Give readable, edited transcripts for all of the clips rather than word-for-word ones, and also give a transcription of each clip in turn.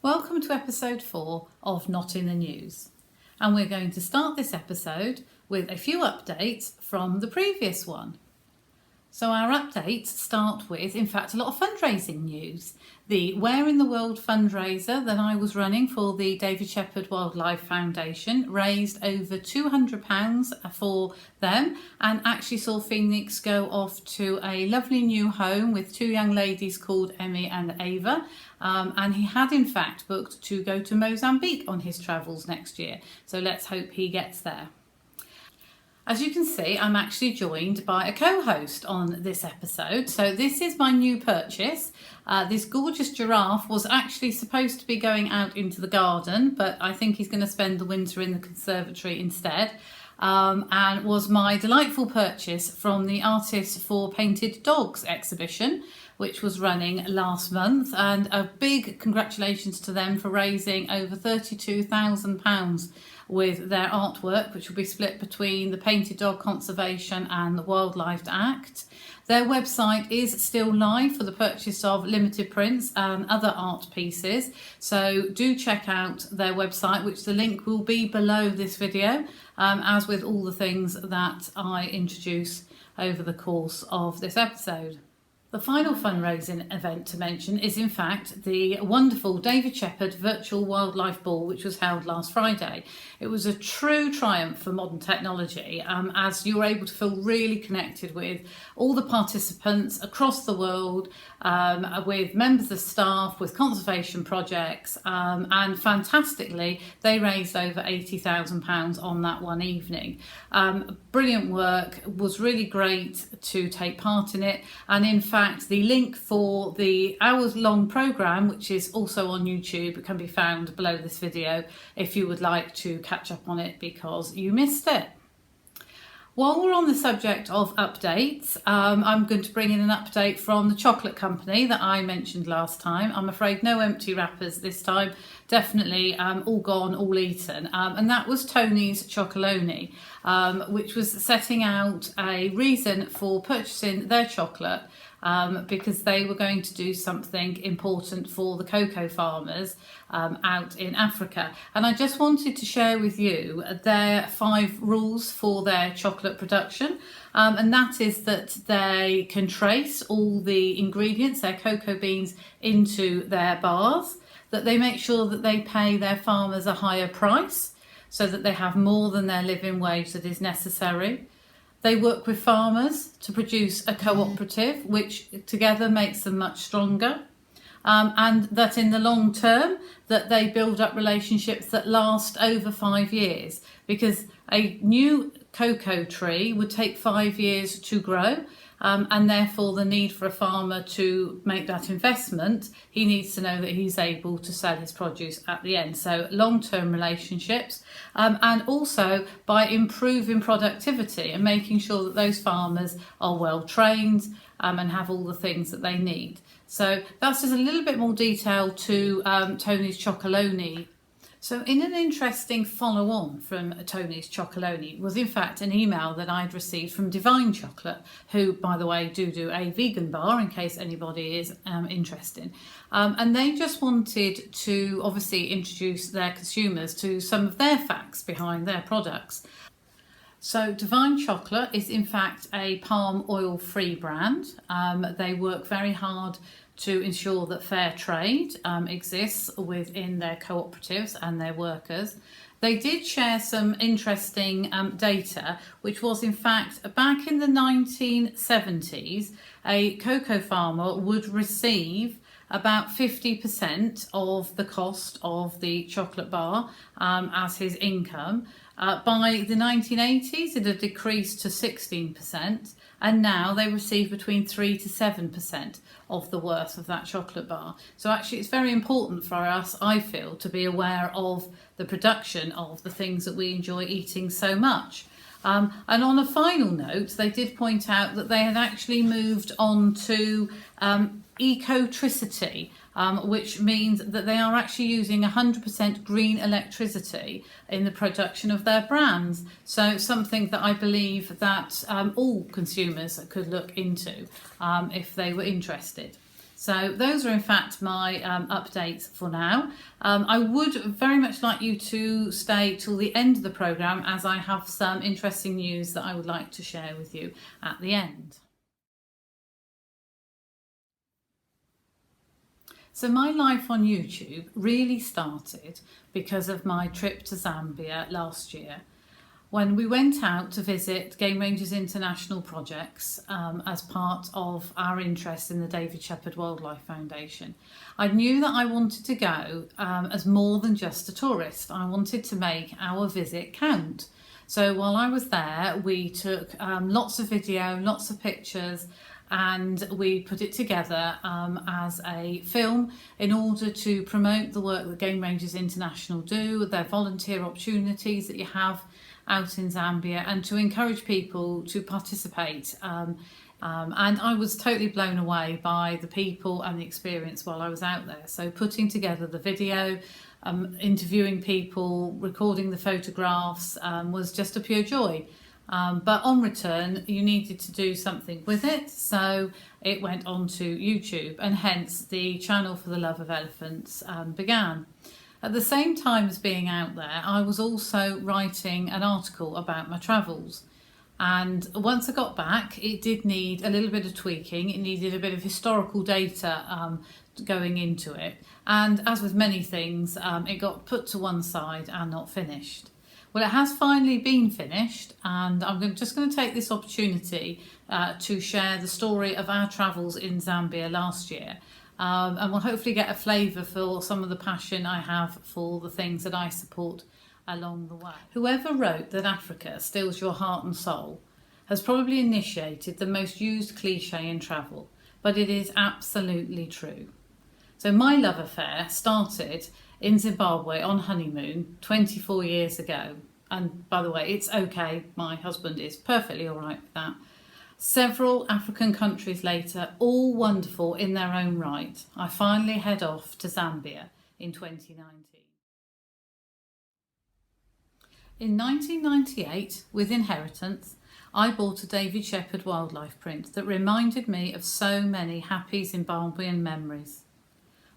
Welcome to episode 4 of Not in the News, and we're going to start this episode with a few updates from the previous one. So our updates start with, in fact, a lot of fundraising news. The Where in the World fundraiser that I was running for the David Shepherd Wildlife Foundation raised over £200 for them and actually saw Phoenix go off to a lovely new home with two young ladies called Emmy and Ava. And he had in fact booked to go to Mozambique on his travels next year. So let's hope he gets there. As you can see, I'm actually joined by a co-host on this episode. So this is my new purchase. This gorgeous giraffe was actually supposed to be going out into the garden, but I think he's going to spend the winter in the conservatory instead. And was my delightful purchase from the Artists for Painted Dogs exhibition, which was running last month. And a big congratulations to them for raising over £32,000 with their artwork, which will be split between the Painted Dog Conservation and the Wildlife Act. Their website is still live for the purchase of limited prints and other art pieces. So do check out their website, which the link will be below this video, as with all the things that I introduce over the course of this episode. The final fundraising event to mention is in fact the wonderful David Shepherd Virtual Wildlife Ball, which was held last Friday. It was a true triumph for modern technology, as you were able to feel really connected with all the participants across the world, with members of staff, with conservation projects, and fantastically they raised over £80,000 on that one evening. Brilliant work, was really great to take part in it, and in fact the link for the hours-long programme, which is also on YouTube, can be found below this video if you would like to catch up on it because you missed it. While we're on the subject of updates, I'm going to bring in an update from the chocolate company that I mentioned last time. I'm afraid no empty wrappers this time, definitely all gone, all eaten. And that was Tony's Chocolonely, which was setting out a reason for purchasing their chocolate, because they were going to do something important for the cocoa farmers out in Africa. And I just wanted to share with you their 5 rules for their chocolate production. And that is that they can trace all the ingredients, their cocoa beans, into their bars, that they make sure that they pay their farmers a higher price so that they have more than their living wage that is necessary. They work with farmers to produce a cooperative, which together makes them much stronger. And that in the long term, that they build up relationships that last over 5 years, because a new cocoa tree would take 5 years to grow. And therefore the need for a farmer to make that investment, he needs to know that he's able to sell his produce at the end. So long-term relationships, and also by improving productivity and making sure that those farmers are well trained and have all the things that they need. So that's just a little bit more detail to Tony's Chocolonely. So in an interesting follow-on from Tony's Chocolonely was in fact an email that I'd received from Divine Chocolate, who, by the way, do a vegan bar in case anybody is interested. And they just wanted to obviously introduce their consumers to some of their facts behind their products. So Divine Chocolate is in fact a palm oil free brand. They work very hard to ensure that fair trade exists within their cooperatives and their workers. They did share some interesting data, which was in fact back in the 1970s, a cocoa farmer would receive about 50% of the cost of the chocolate bar as his income. By the 1980s, it had decreased to 16%, and now they receive between 3 to 7% of the worth of that chocolate bar. So actually it's very important for us, I feel, to be aware of the production of the things that we enjoy eating so much. And on a final note, they did point out that they had actually moved on to ecotricity, which means that they are actually using 100% green electricity in the production of their brands. So something that I believe that all consumers could look into if they were interested. So those are in fact my updates for now. I would very much like you to stay till the end of the programme, as I have some interesting news that I would like to share with you at the end. So my life on YouTube really started because of my trip to Zambia last year, when we went out to visit Game Rangers International projects as part of our interest in the David Shepherd Wildlife Foundation. I knew that I wanted to go as more than just a tourist. I wanted to make our visit count. So while I was there, we took lots of video, lots of pictures, and we put it together as a film in order to promote the work that Game Rangers International do, their volunteer opportunities that you have out in Zambia, and to encourage people to participate. And I was totally blown away by the people and the experience while I was out there. So putting together the video, interviewing people, recording the photographs was just a pure joy. But on return, you needed to do something with it, so it went onto YouTube, and hence the channel For the Love of Elephants began. At the same time as being out there, I was also writing an article about my travels. And once I got back, it did need a little bit of tweaking. It needed a bit of historical data going into it. And as with many things, it got put to one side and not finished. Well, it has finally been finished, and I'm just going to take this opportunity to share the story of our travels in Zambia last year. And we'll hopefully get a flavour for some of the passion I have for the things that I support along the way. Whoever wrote that Africa steals your heart and soul has probably initiated the most used cliche in travel, but it is absolutely true. So my love affair started in Zimbabwe on honeymoon 24 years ago. And by the way, it's okay, my husband is perfectly all right with that. Several African countries later, all wonderful in their own right, I finally head off to Zambia in 2019. In 1998, with inheritance, I bought a David Shepherd wildlife print that reminded me of so many happy Zimbabwean memories.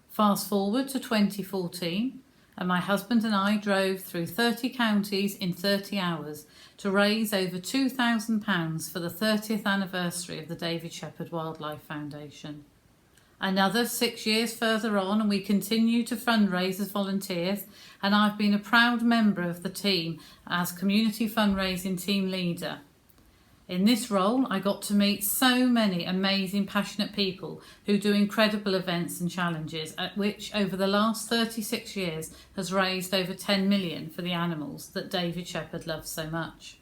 Fast forward to 2014, and my husband and I drove through 30 counties in 30 hours to raise over £2,000 for the 30th anniversary of the David Shepherd Wildlife Foundation. Another 6 years further on, and we continue to fundraise as volunteers, and I've been a proud member of the team as community fundraising team leader. In this role, I got to meet so many amazing, passionate people who do incredible events and challenges, at which over the last 36 years has raised over 10 million for the animals that David Shepherd loves so much.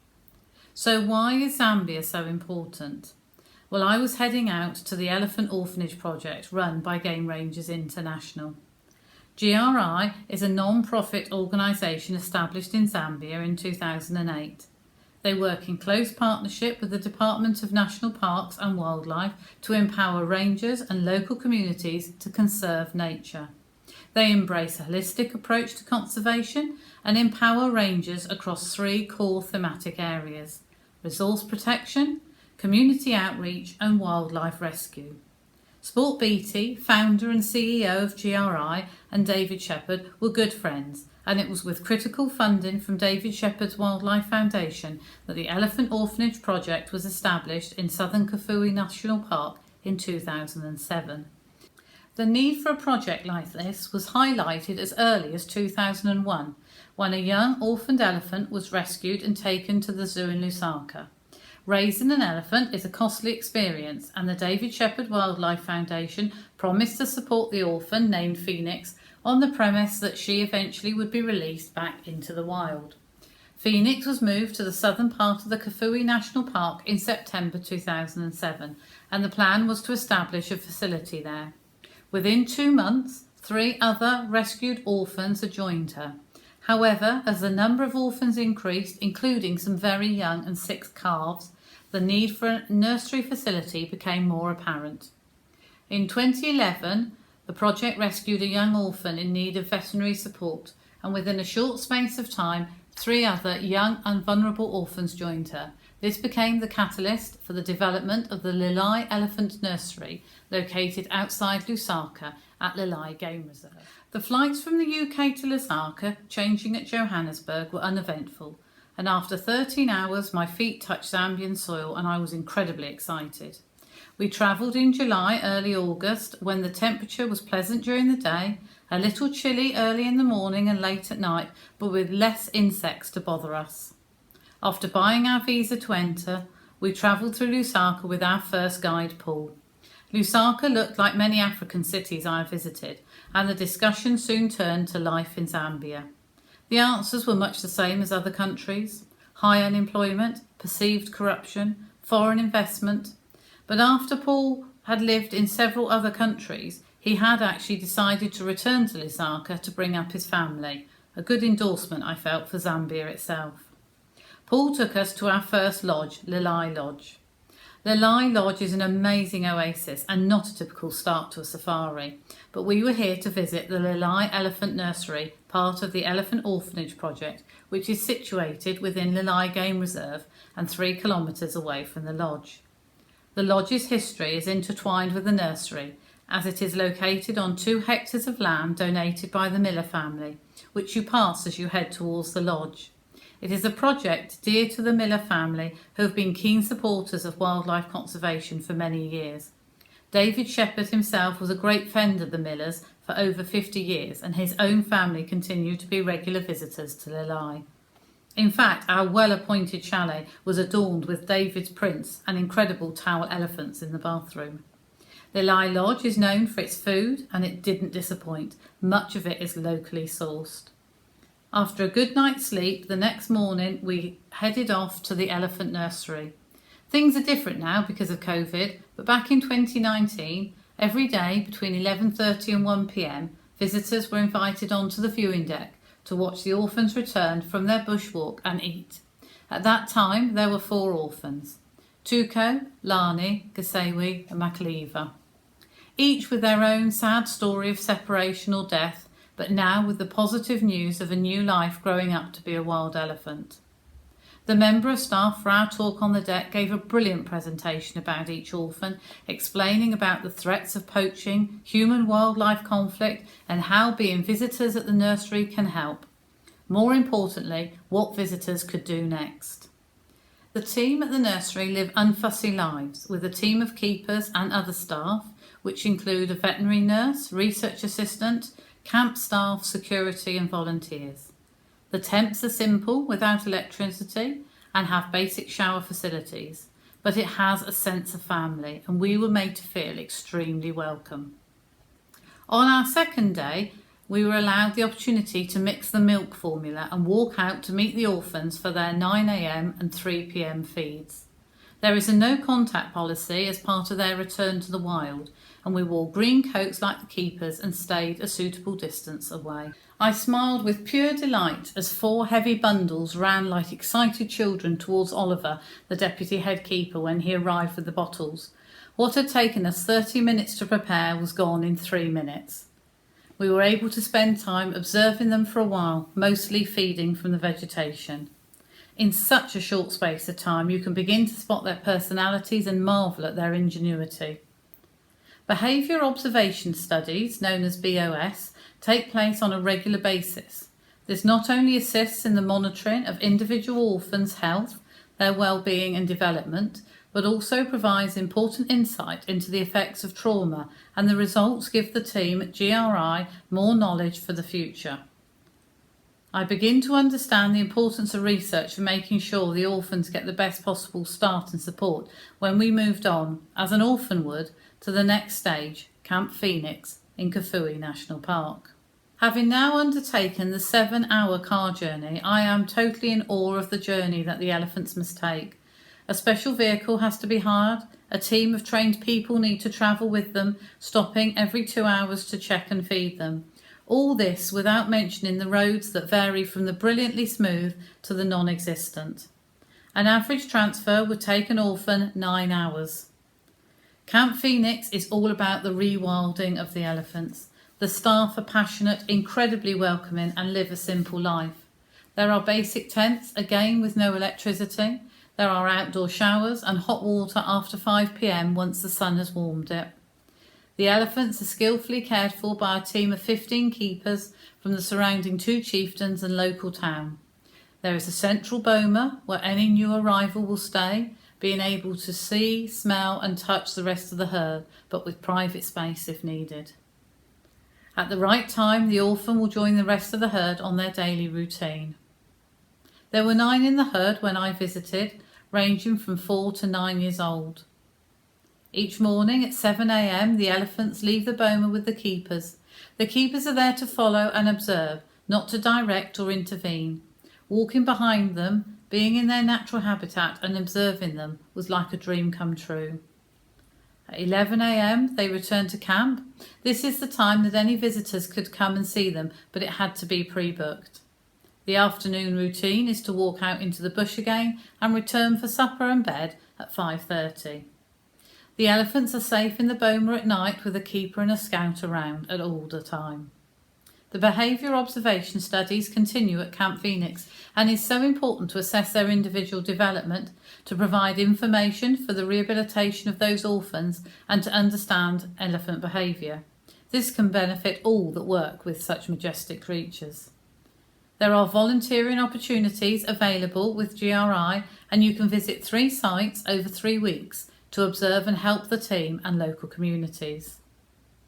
So why is Zambia so important? Well, I was heading out to the Elephant Orphanage project run by Game Rangers International. GRI is a non-profit organisation established in Zambia in 2008. They work in close partnership with the Department of National Parks and Wildlife to empower rangers and local communities to conserve nature. They embrace a holistic approach to conservation and empower rangers across 3 core thematic areas: resource protection, community outreach and wildlife rescue. Sport Beatty, founder and CEO of GRI, and David Shepherd were good friends, and it was with critical funding from David Shepherd's Wildlife Foundation that the Elephant Orphanage project was established in southern Kafue National Park in 2007. The need for a project like this was highlighted as early as 2001, when a young orphaned elephant was rescued and taken to the zoo in Lusaka. Raising an elephant is a costly experience, and the David Shepherd Wildlife Foundation promised to support the orphan, named Phoenix, on the premise that she eventually would be released back into the wild. Phoenix was moved to the southern part of the Kafue National Park in September 2007, and the plan was to establish a facility there. Within 2 months, 3 other rescued orphans had joined her. However, as the number of orphans increased, including some very young and sick calves, the need for a nursery facility became more apparent. In 2011, the project rescued a young orphan in need of veterinary support, and within a short space of time, 3 other young and vulnerable orphans joined her. This became the catalyst for the development of the Lilai Elephant Nursery, located outside Lusaka at Lilai Game Reserve. The flights from the UK to Lusaka, changing at Johannesburg, were uneventful, and after 13 hours my feet touched Zambian soil and I was incredibly excited. We travelled in July, early August, when the temperature was pleasant during the day, a little chilly early in the morning and late at night, but with less insects to bother us. After buying our visa to enter, we travelled through Lusaka with our first guide, Paul. Lusaka looked like many African cities I have visited, and the discussion soon turned to life in Zambia. The answers were much the same as other countries: high unemployment, perceived corruption, foreign investment. But after Paul had lived in several other countries, he had actually decided to return to Lusaka to bring up his family, a good endorsement I felt for Zambia itself. Paul took us to our first lodge, Lilai Lodge. Lilai Lodge is an amazing oasis and not a typical start to a safari, but we were here to visit the Lilai Elephant Nursery, part of the Elephant Orphanage project, which is situated within Lilai Game Reserve and 3 kilometres away from the lodge. The lodge's history is intertwined with the nursery, as it is located on 2 hectares of land donated by the Miller family, which you pass as you head towards the lodge. It is a project dear to the Miller family, who have been keen supporters of wildlife conservation for many years. David Shepherd himself was a great friend of the Millers for over 50 years, and his own family continue to be regular visitors to Lilai. In fact, our well-appointed chalet was adorned with David's prints and incredible towel elephants in the bathroom. Lilai Lodge is known for its food, and it didn't disappoint. Much of it is locally sourced. After a good night's sleep, the next morning we headed off to the elephant nursery. Things are different now because of COVID, but back in 2019, every day between 11:30 and 1 p.m, visitors were invited onto the viewing deck to watch the orphans return from their bushwalk and eat. At that time, there were 4 orphans: Tuko, Lani, Gasewi and Makaliva, each with their own sad story of separation or death, but now with the positive news of a new life growing up to be a wild elephant. The member of staff for our talk on the deck gave a brilliant presentation about each orphan, explaining about the threats of poaching, human-wildlife conflict, and how being visitors at the nursery can help. More importantly, what visitors could do next. The team at the nursery live unfussy lives, with a team of keepers and other staff, which include a veterinary nurse, research assistant, camp staff, security and volunteers. The tents are simple, without electricity, and have basic shower facilities, but it has a sense of family, and we were made to feel extremely welcome. On our second day, we were allowed the opportunity to mix the milk formula and walk out to meet the orphans for their 9 a.m. and 3 p.m. feeds. There is a no contact policy as part of their return to the wild, and we wore green coats like the keepers and stayed a suitable distance away. I smiled with pure delight as 4 heavy bundles ran like excited children towards Oliver, the deputy head keeper, when he arrived with the bottles. What had taken us 30 minutes to prepare was gone in 3 minutes. We were able to spend time observing them for a while, mostly feeding from the vegetation. In such a short space of time, you can begin to spot their personalities and marvel at their ingenuity. Behaviour observation studies, known as BOS, take place on a regular basis. This not only assists in the monitoring of individual orphans' health, their well-being and development, but also provides important insight into the effects of trauma, and the results give the team at GRI more knowledge for the future. I begin to understand the importance of research for making sure the orphans get the best possible start and support when we moved on, as an orphan would, to the next stage, Camp Phoenix in Kafue National Park. Having now undertaken the 7-hour car journey, I am totally in awe of the journey that the elephants must take. A special vehicle has to be hired, a team of trained people need to travel with them, stopping every 2 hours to check and feed them. All this without mentioning the roads that vary from the brilliantly smooth to the non-existent. An average transfer would take an orphan 9 hours. Camp Phoenix is all about the rewilding of the elephants. The staff are passionate, incredibly welcoming and live a simple life. There are basic tents, again with no electricity. There are outdoor showers and hot water after 5 p.m. once the sun has warmed it. The elephants are skillfully cared for by a team of 15 keepers from the surrounding 2 chieftains and local town. There is a central boma where any new arrival will stay, being able to see, smell and touch the rest of the herd, but with private space if needed. At the right time, the orphan will join the rest of the herd on their daily routine. There were 9 in the herd when I visited, ranging from 4 to 9 years old. Each morning at 7 a.m, the elephants leave the boma with the keepers. The keepers are there to follow and observe, not to direct or intervene. Walking behind them, being in their natural habitat and observing them was like a dream come true. At 11 a.m, they returned to camp. This is the time that any visitors could come and see them, but it had to be pre-booked. The afternoon routine is to walk out into the bush again and return for supper and bed at 5:30. The elephants are safe in the boma at night with a keeper and a scout around at all the time. The behaviour observation studies continue at Camp Phoenix and is so important to assess their individual development, to provide information for the rehabilitation of those orphans and to understand elephant behaviour. This can benefit all that work with such majestic creatures. There are volunteering opportunities available with GRI and you can visit 3 sites over 3 weeks to observe and help the team and local communities.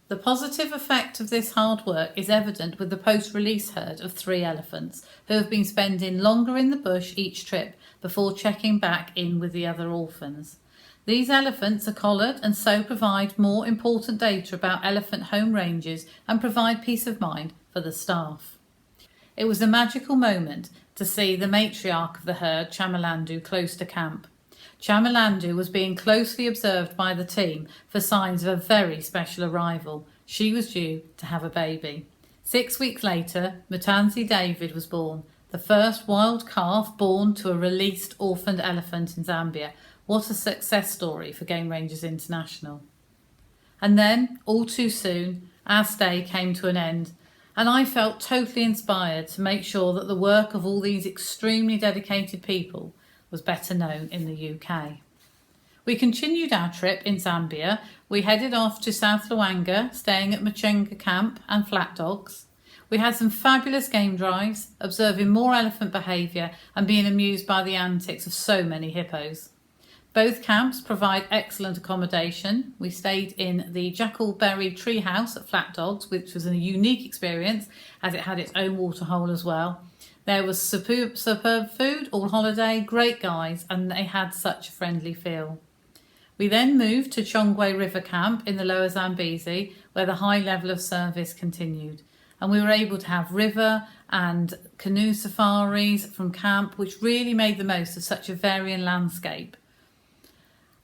The positive effect of this hard work is evident with the post-release herd of 3 elephants who have been spending longer in the bush each trip before checking back in with the other orphans. These elephants are collared and so provide more important data about elephant home ranges and provide peace of mind for the staff. It was a magical moment to see the matriarch of the herd, Chamalandu, close to camp. Chamalandu was being closely observed by the team for signs of a very special arrival. She was due to have a baby. 6 weeks later, Mutanzi David was born, the first wild calf born to a released orphaned elephant in Zambia. What a success story for Game Rangers International. And then, all too soon, our stay came to an end, and I felt totally inspired to make sure that the work of all these extremely dedicated people was better known in the UK. We continued our trip in Zambia. We headed off to South Luangwa, staying at Machenga Camp and Flat Dogs. We had some fabulous game drives, observing more elephant behaviour and being amused by the antics of so many hippos. Both camps provide excellent accommodation. We stayed in the Jackalberry Tree House at Flat Dogs, which was a unique experience as it had its own waterhole as well. There was superb food all holiday, great guys, and they had such a friendly feel. We then moved to Chongwe River Camp in the Lower Zambezi, where the high level of service continued. And we were able to have river and canoe safaris from camp, which really made the most of such a varying landscape.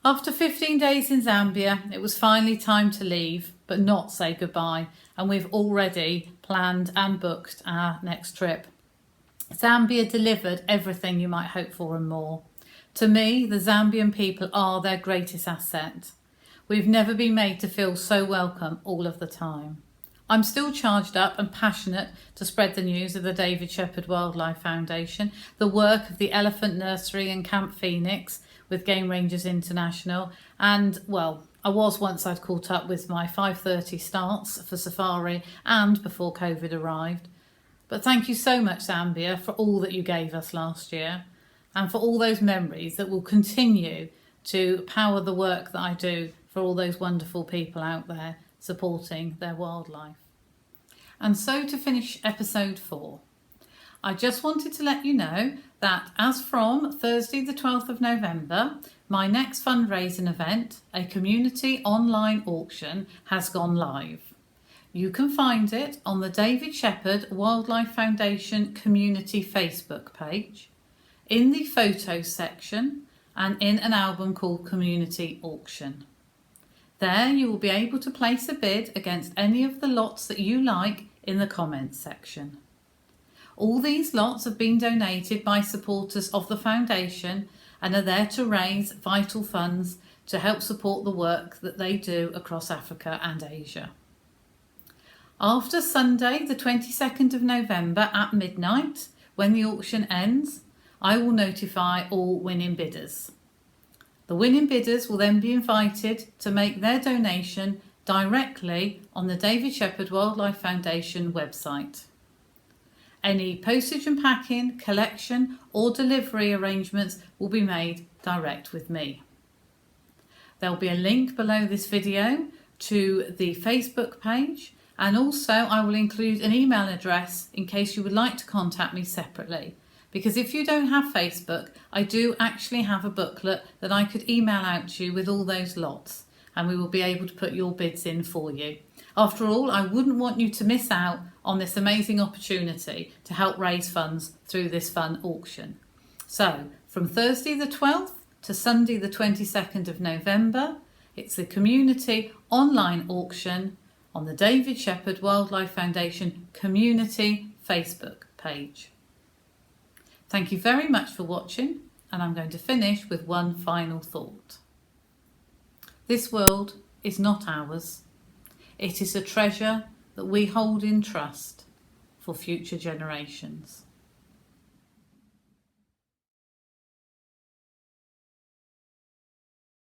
After 15 days in Zambia, it was finally time to leave, but not say goodbye, and we've already planned and booked our next trip. Zambia delivered everything you might hope for and more. To me, the Zambian people are their greatest asset. We've never been made to feel so welcome all of the time. I'm still charged up and passionate to spread the news of the David Shepherd Wildlife Foundation, the work of the Elephant Nursery and Camp Phoenix with Game Rangers International, and, well, I was once I'd caught up with my 5:30 starts for safari and before COVID arrived. But thank you so much, Zambia, for all that you gave us last year and for all those memories that will continue to power the work that I do for all those wonderful people out there supporting their wildlife. And so to finish episode 4, I just wanted to let you know that as from Thursday the 12th of November, my next fundraising event, a community online auction, has gone live. You can find it on the David Shepherd Wildlife Foundation community Facebook page, in the photos section and in an album called Community Auction. There you will be able to place a bid against any of the lots that you like in the comments section. All these lots have been donated by supporters of the foundation and are there to raise vital funds to help support the work that they do across Africa and Asia. After Sunday the 22nd of November at midnight, when the auction ends, I will notify all winning bidders. The winning bidders will then be invited to make their donation directly on the David Shepherd Wildlife Foundation website. Any postage and packing, collection or delivery arrangements will be made direct with me. There will be a link below this video to the Facebook page, and also I will include an email address in case you would like to contact me separately. Because if you don't have Facebook, I do actually have a booklet that I could email out to you with all those lots, and we will be able to put your bids in for you. After all, I wouldn't want you to miss out on this amazing opportunity to help raise funds through this fun auction. So, from Thursday the 12th to Sunday the 22nd of November, it's the community online auction on the David Shepherd Wildlife Foundation community Facebook page. Thank you very much for watching, and I'm going to finish with one final thought. This world is not ours. It is a treasure that we hold in trust for future generations.